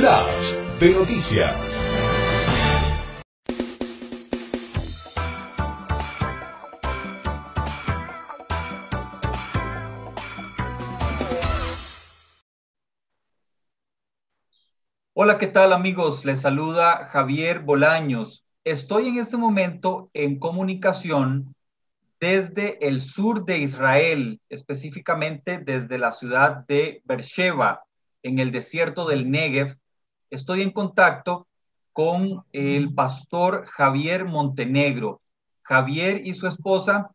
Flash de noticias. Hola, ¿qué tal amigos? Les saluda Javier Bolaños. Estoy en este momento en comunicación desde el sur de Israel, específicamente desde la ciudad de Beersheba, en el desierto del Negev. Estoy en contacto con el pastor Javier Montenegro. Javier y su esposa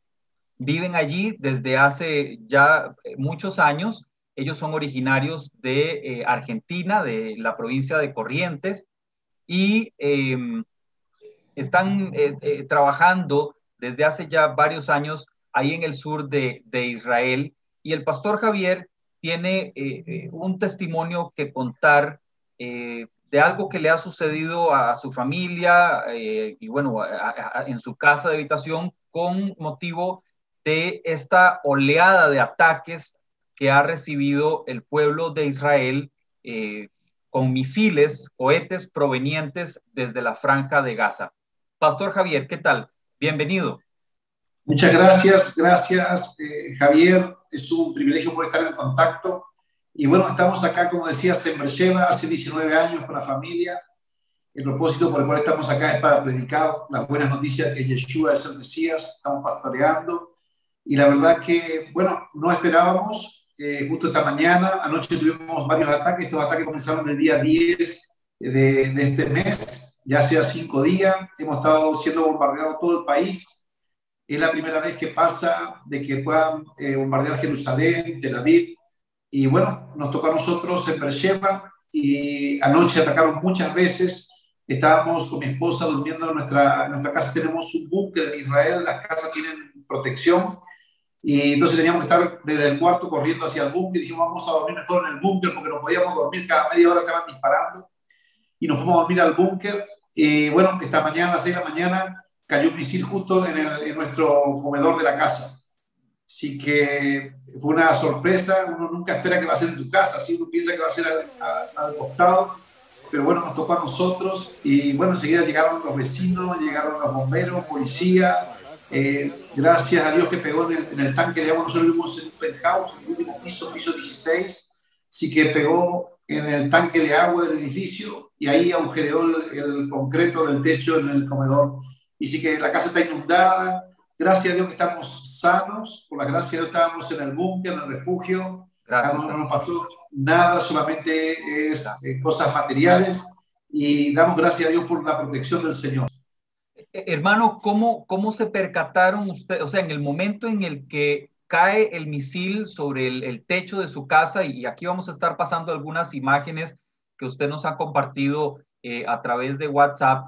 viven allí desde hace ya muchos años. Ellos son originarios de Argentina, de la provincia de Corrientes, y están trabajando desde hace ya varios años ahí en el sur de Israel. Y el pastor Javier tiene un testimonio que contar de algo que le ha sucedido a su familia y bueno, en su casa de habitación con motivo de esta oleada de ataques que ha recibido el pueblo de Israel con misiles, cohetes provenientes desde la franja de Gaza. Pastor Javier, ¿qué tal? Bienvenido. Muchas gracias, Javier. Es un privilegio poder estar en contacto. Y bueno, estamos acá, como decías, en Beersheba, hace 19 años con la familia. El propósito por el cual estamos acá es para predicar las buenas noticias que Yeshua es el Mesías. Estamos pastoreando. Y la verdad que, bueno, no esperábamos. Justo esta mañana, anoche tuvimos varios ataques. Estos ataques comenzaron el día 10 de este mes, ya hace 5 días. Hemos estado siendo bombardeados todo el país. Es la primera vez que pasa de que puedan bombardear Jerusalén, Tel Aviv. Y bueno, nos tocó a nosotros en Beersheba y anoche atacaron muchas veces. Estábamos con mi esposa durmiendo en nuestra casa. Tenemos un búnker en Israel, las casas tienen protección. Y entonces teníamos que estar desde el cuarto corriendo hacia el búnker. Y dijimos, vamos a dormir mejor en el búnker porque no podíamos dormir. Cada media hora estaban disparando. Y nos fuimos a dormir al búnker. Y bueno, esta mañana, a las 6 de la mañana, cayó un misil justo en nuestro comedor de la casa. Así que fue una sorpresa. Uno nunca espera que va a ser en tu casa, así uno piensa que va a ser al costado, pero bueno, nos tocó a nosotros. Y bueno, enseguida llegaron los vecinos, llegaron los bomberos, policía. Gracias a Dios que pegó en el tanque de agua. Nosotros vivimos en un penthouse, en el último piso, piso 16, así que pegó en el tanque de agua del edificio y ahí agujereó el concreto del techo en el comedor. Y sí que la casa está inundada. Gracias a Dios que estamos sanos. Por la gracia de Dios estábamos en el búnker, en el refugio. No nos pasó nada, solamente es cosas materiales. Y damos gracias a Dios por la protección del Señor. Hermano, ¿cómo se percataron ustedes? O sea, en el momento en el que cae el misil sobre el techo de su casa, y aquí vamos a estar pasando algunas imágenes que usted nos ha compartido a través de WhatsApp.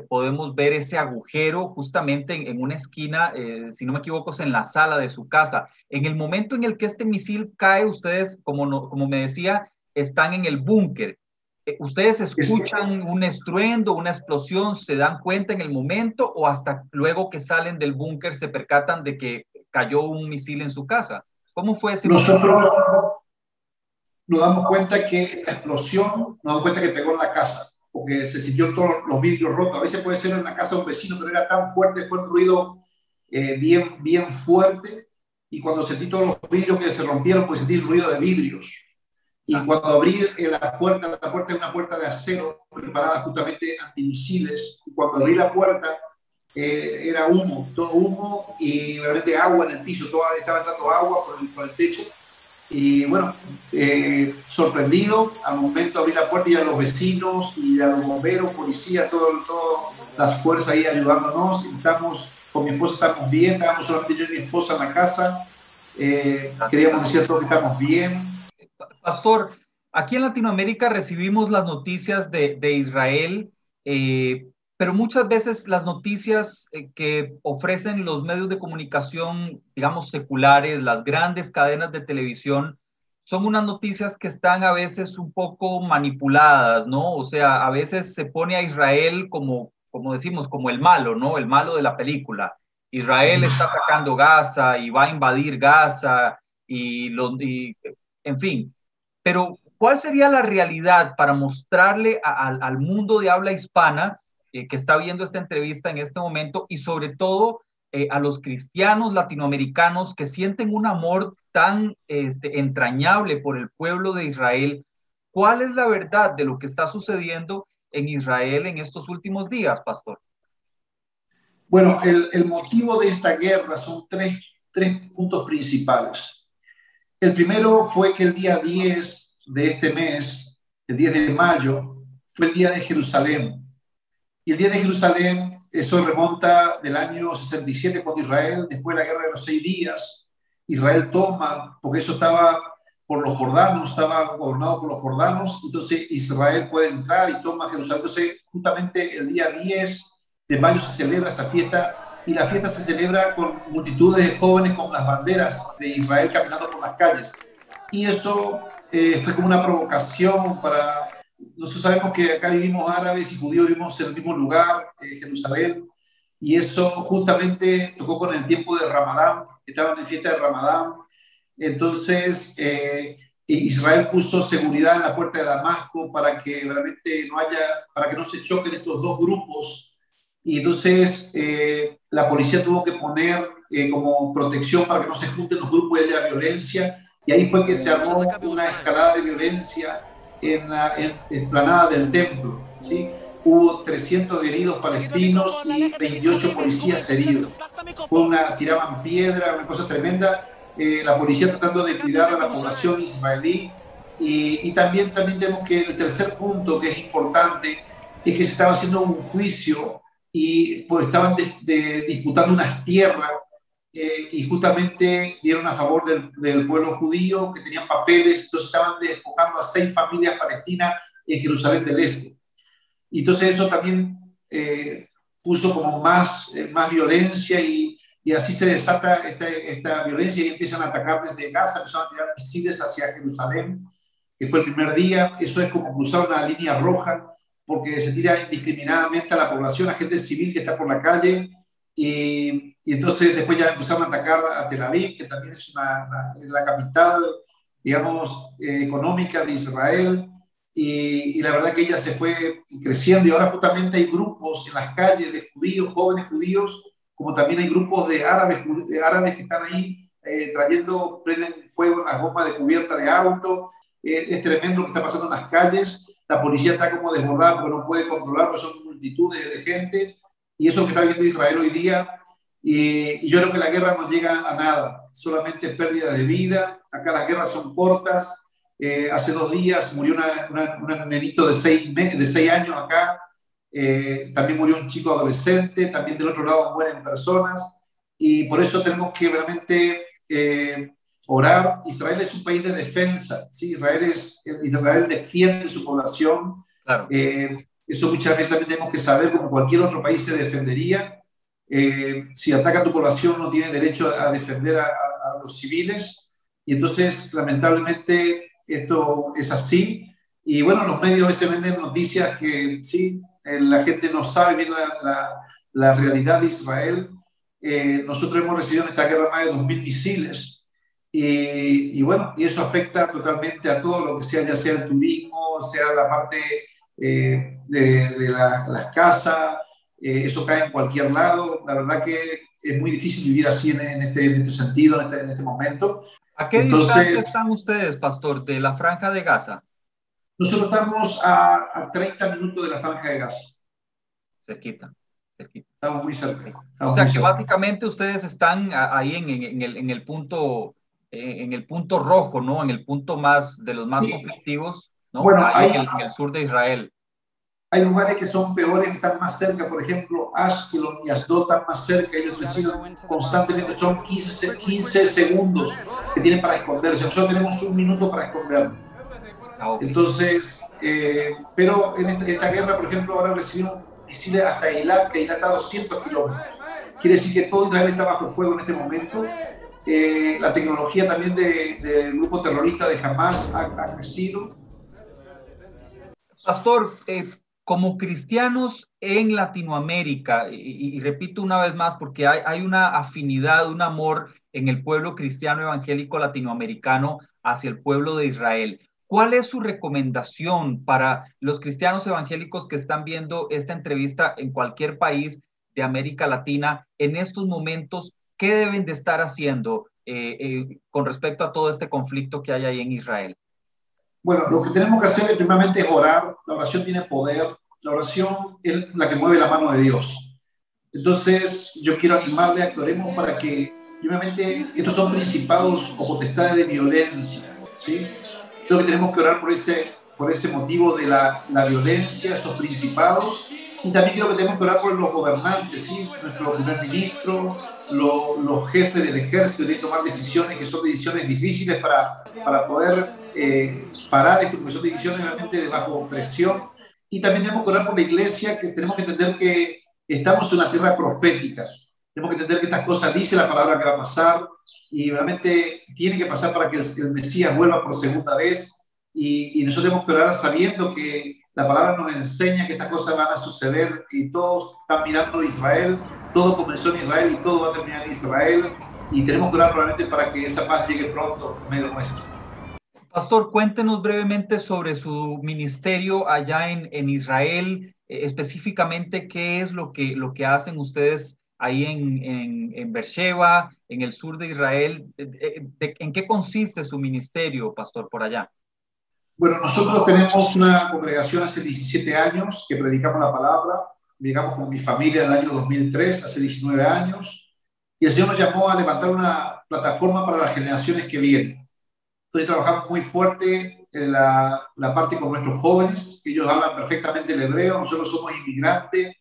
Podemos ver ese agujero justamente en una esquina, si no me equivoco, es en la sala de su casa. En el momento en el que este misil cae, ustedes, como me decía, están en el búnker. ¿Ustedes escuchan un estruendo, una explosión, se dan cuenta en el momento o hasta luego que salen del búnker se percatan de que cayó un misil en su casa? ¿Cómo fue ese momento? Nosotros nos damos cuenta que la explosión, nos damos cuenta que pegó en la casa, porque se sintió todos los vidrios rotos. A veces puede ser en la casa de un vecino, pero era tan fuerte, fue un ruido bien fuerte. Y cuando sentí todos los vidrios que se rompieron, pues sentí el ruido de vidrios. Y cuando abrí la puerta es una puerta de acero preparada justamente antimisiles. Y cuando abrí la puerta, era humo, todo humo y realmente agua en el piso. Estaba entrando agua por el techo. Y bueno, sorprendido, al momento abrí la puerta y a los vecinos y a los bomberos, policías, todas las fuerzas ahí ayudándonos. Estamos, con mi esposa estamos bien, estábamos solamente yo y mi esposa en la casa. Queríamos decir a todos que estamos bien. Pastor, aquí en Latinoamérica recibimos las noticias de Israel, pero muchas veces las noticias que ofrecen los medios de comunicación, digamos, seculares, las grandes cadenas de televisión, son unas noticias que están a veces un poco manipuladas, ¿no? O sea, a veces se pone a Israel como decimos, como el malo, ¿no? El malo de la película. Israel está atacando Gaza y va a invadir Gaza y en fin. Pero ¿cuál sería la realidad para mostrarle al mundo de habla hispana que está viendo esta entrevista en este momento y sobre todo a los cristianos latinoamericanos que sienten un amor tan entrañable por el pueblo de Israel? ¿Cuál es la verdad de lo que está sucediendo en Israel en estos últimos días, pastor? Bueno, el motivo de esta guerra son tres puntos principales. El primero fue que el día 10 de este mes, el 10 de mayo, fue el día de Jerusalén. Y el día de Jerusalén, eso remonta del año 67 con Israel, después de la guerra de los 6 días. Israel toma, porque eso estaba por los jordanos, estaba gobernado por los jordanos, entonces Israel puede entrar y toma Jerusalén. Entonces, justamente el día 10 de mayo se celebra esa fiesta, y la fiesta se celebra con multitudes de jóvenes con las banderas de Israel caminando por las calles. Y eso fue como una provocación para... Nosotros sabemos que acá vivimos árabes y judíos, vivimos en el mismo lugar, Jerusalén, y eso justamente tocó con el tiempo de Ramadán, estaban en fiesta de Ramadán. Entonces Israel puso seguridad en la puerta de Damasco para que realmente no haya, para que no se choquen estos dos grupos, y entonces la policía tuvo que poner como protección para que no se junten los grupos y haya violencia, y ahí fue que se armó una escalada de violencia en la explanada del templo, ¿sí? Hubo 300 heridos palestinos y 28 policías heridos. Tiraban piedra, una cosa tremenda. La policía tratando de cuidar a la población israelí. Y también tenemos que el tercer punto que es importante es que se estaba haciendo un juicio y pues estaban disputando unas tierras, y justamente dieron a favor del pueblo judío que tenían papeles, entonces estaban despojando a 6 familias palestinas en Jerusalén del Este. Y entonces eso también puso como más violencia, y así se desata esta violencia, y empiezan a atacar desde Gaza, empezaron a tirar misiles hacia Jerusalén, que fue el primer día. Eso es como cruzar una línea roja, porque se tira indiscriminadamente a la población, a gente civil que está por la calle, y entonces después ya empezaron a atacar a Tel Aviv, que también es la capital, digamos, económica de Israel, y la verdad que ella se fue creciendo, y ahora justamente hay grupos en las calles de judíos, jóvenes judíos, como también hay grupos de árabes que están ahí prenden fuego en las gomas de cubierta de auto. Es tremendo lo que está pasando en las calles. La policía está como desbordada porque no puede controlar, porque son multitudes de gente, y eso que está viendo Israel hoy día. Y yo creo que la guerra no llega a nada, solamente pérdida de vida. Acá las guerras son cortas. Hace 2 días murió un nenito de 6 años acá. También murió un chico adolescente. También del otro lado mueren personas. Y por eso tenemos que realmente orar. Israel es un país de defensa, ¿sí? Israel defiende su población. Claro. Eso muchas veces también tenemos que saber, como cualquier otro país se defendería. Si ataca a tu población, no tiene derecho a defender a los civiles. Y entonces, lamentablemente, esto es así. Y bueno, los medios a veces venden noticias que sí, la gente no sabe bien la realidad de Israel. Nosotros hemos recibido en esta guerra más de 2.000 misiles. Y bueno, y eso afecta totalmente a todo lo que sea, ya sea el turismo, sea la parte de las casas. Eso cae en cualquier lado. La verdad que es muy difícil vivir así en este sentido, en este momento. ¿A qué distancia están ustedes, pastor, de la Franja de Gaza? Nosotros estamos a 30 minutos de la Franja de Gaza. Cerquita. Estamos muy cerca. O sea que básicamente ustedes están ahí en el punto rojo, ¿no? En el punto de los más conflictivos, ¿no? Bueno, ahí en el sur de Israel. Hay lugares que son peores, que están más cerca, por ejemplo, Ashkelon y Asdod están más cerca, ellos reciben constantemente, son 15 segundos que tienen para esconderse. Nosotros tenemos 1 minuto para escondernos. Okay. Entonces, pero en esta guerra, por ejemplo, ahora recibieron misiles hasta Eilat, que Eilat está a 200 kilómetros. Quiere decir que todo Israel está bajo fuego en este momento. La tecnología también del grupo terrorista de Hamas ha crecido. Pastor, como cristianos en Latinoamérica, y repito una vez más porque hay una afinidad, un amor en el pueblo cristiano evangélico latinoamericano hacia el pueblo de Israel. ¿Cuál es su recomendación para los cristianos evangélicos que están viendo esta entrevista en cualquier país de América Latina en estos momentos? ¿Qué deben de estar haciendo con respecto a todo este conflicto que hay ahí en Israel? Bueno, lo que tenemos que hacer primeramente es orar. La oración tiene poder. La oración es la que mueve la mano de Dios. Entonces, yo quiero animarle a que oremos para que, primeramente, estos son principados o potestades de violencia, ¿sí? Creo que tenemos que orar por ese motivo de la violencia, esos principados, y también creo que tenemos que orar por los gobernantes, ¿sí? Nuestro primer ministro, los jefes del ejército, tienen que tomar decisiones que son decisiones difíciles para poder parar esto, porque son decisiones realmente de bajo presión. Y también tenemos que orar por la iglesia, que tenemos que entender que estamos en una tierra profética. Tenemos que entender que estas cosas dice la palabra que va a pasar y realmente tiene que pasar para que el Mesías vuelva por segunda vez. Y nosotros tenemos que orar sabiendo que la palabra nos enseña que estas cosas van a suceder y todos están mirando a Israel. Todo comenzó en Israel y todo va a terminar en Israel. Y tenemos que orar probablemente para que esa paz llegue pronto en medio nuestro. Pastor, cuéntenos brevemente sobre su ministerio allá en Israel, específicamente qué es lo que hacen ustedes ahí en Beersheba, en el sur de Israel. ¿En qué consiste su ministerio, pastor, por allá? Bueno, nosotros tenemos una congregación hace 17 años que predicamos la palabra. Llegamos con mi familia en el año 2003, hace 19 años, y el Señor nos llamó a levantar una plataforma para las generaciones que vienen. Entonces trabajamos muy fuerte en la parte con nuestros jóvenes, que ellos hablan perfectamente el hebreo, nosotros somos inmigrantes,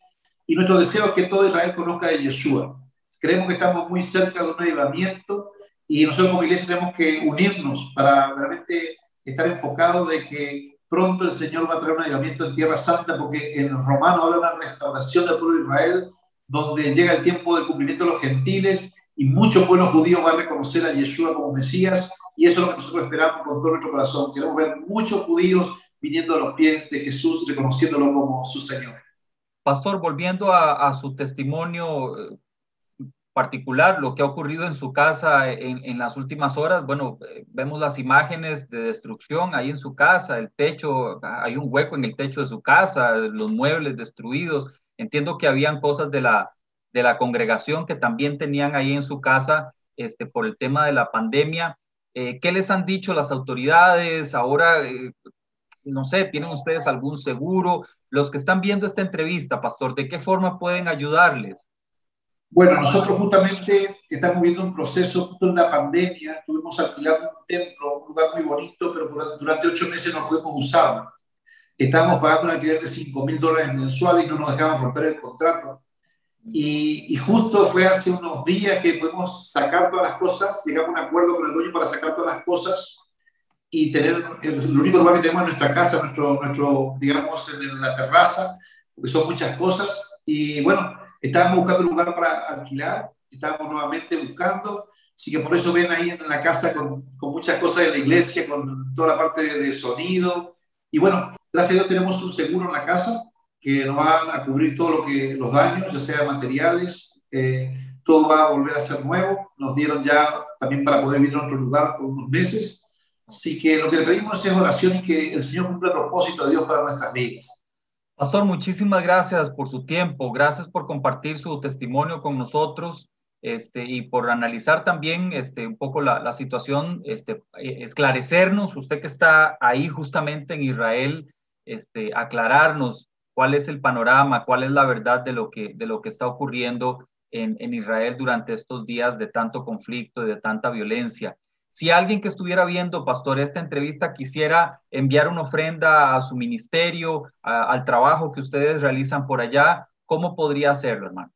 y nuestro deseo es que todo Israel conozca de Yeshua. Creemos que estamos muy cerca de un avivamiento, y nosotros como iglesia tenemos que unirnos para realmente estar enfocados de que pronto el Señor va a traer un avivamiento en Tierra Santa, porque en Romano habla de una restauración del pueblo de Israel, donde llega el tiempo del cumplimiento de los gentiles, y mucho pueblo judío va a reconocer a Yeshua como Mesías. Y eso es lo que nosotros esperamos con todo nuestro corazón. Queremos ver muchos judíos viniendo a los pies de Jesús, reconociéndolo como su Señor. Pastor, volviendo a su testimonio particular, lo que ha ocurrido en su casa en las últimas horas, bueno, vemos las imágenes de destrucción ahí en su casa, el techo, hay un hueco en el techo de su casa, los muebles destruidos. Entiendo que habían cosas de la congregación que también tenían ahí en su casa por el tema de la pandemia. ¿Qué les han dicho las autoridades? Ahora, no sé, ¿tienen ustedes algún seguro? Los que están viendo esta entrevista, pastor, ¿de qué forma pueden ayudarles? Bueno, nosotros justamente estamos viendo un proceso justo en la pandemia. Estuvimos alquilando un templo, un lugar muy bonito, pero durante 8 meses no pudimos usarlo. Estábamos pagando un alquiler de $5,000 mensuales y no nos dejaban romper el contrato. Y justo fue hace unos días que pudimos sacar todas las cosas, llegamos a un acuerdo con el dueño para sacar todas las cosas y tener el único lugar que tenemos en nuestra casa, nuestro digamos, en la terraza, porque son muchas cosas. Y bueno, estábamos buscando un lugar para alquilar, estábamos nuevamente buscando, así que por eso ven ahí en la casa con muchas cosas de la iglesia, con toda la parte de sonido. Y bueno, gracias a Dios tenemos un seguro en la casa que nos van a cubrir todo los daños, ya sea materiales, todo va a volver a ser nuevo. Nos dieron ya también para poder vivir en otro lugar por unos meses. Así que lo que le pedimos es oración y que el Señor cumpla el propósito de Dios para nuestras vidas. Pastor, muchísimas gracias por su tiempo, gracias por compartir su testimonio con nosotros y por analizar también un poco la situación, esclarecernos, usted que está ahí justamente en Israel, aclararnos cuál es el panorama, cuál es la verdad de lo que está ocurriendo en Israel durante estos días de tanto conflicto y de tanta violencia. Si alguien que estuviera viendo, pastor, esta entrevista quisiera enviar una ofrenda a su ministerio, al trabajo que ustedes realizan por allá, ¿cómo podría hacerlo, hermano?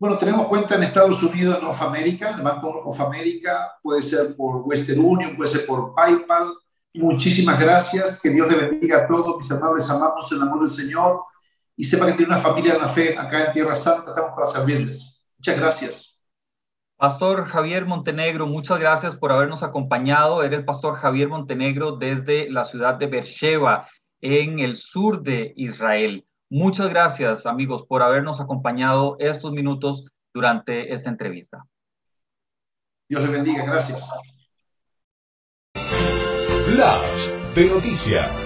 Bueno, tenemos cuenta en Estados Unidos, en Of America, el Banco Of America, puede ser por Western Union, puede ser por PayPal. Muchísimas gracias, que Dios le bendiga a todos, mis hermanos, les amamos en el amor del Señor y sepa que tiene una familia de la fe acá en Tierra Santa, estamos para servirles. Muchas gracias. Pastor Javier Montenegro, muchas gracias por habernos acompañado. Era el pastor Javier Montenegro desde la ciudad de Beersheba, en el sur de Israel. Muchas gracias, amigos, por habernos acompañado estos minutos durante esta entrevista. Dios les bendiga, gracias. Flash. de noticias.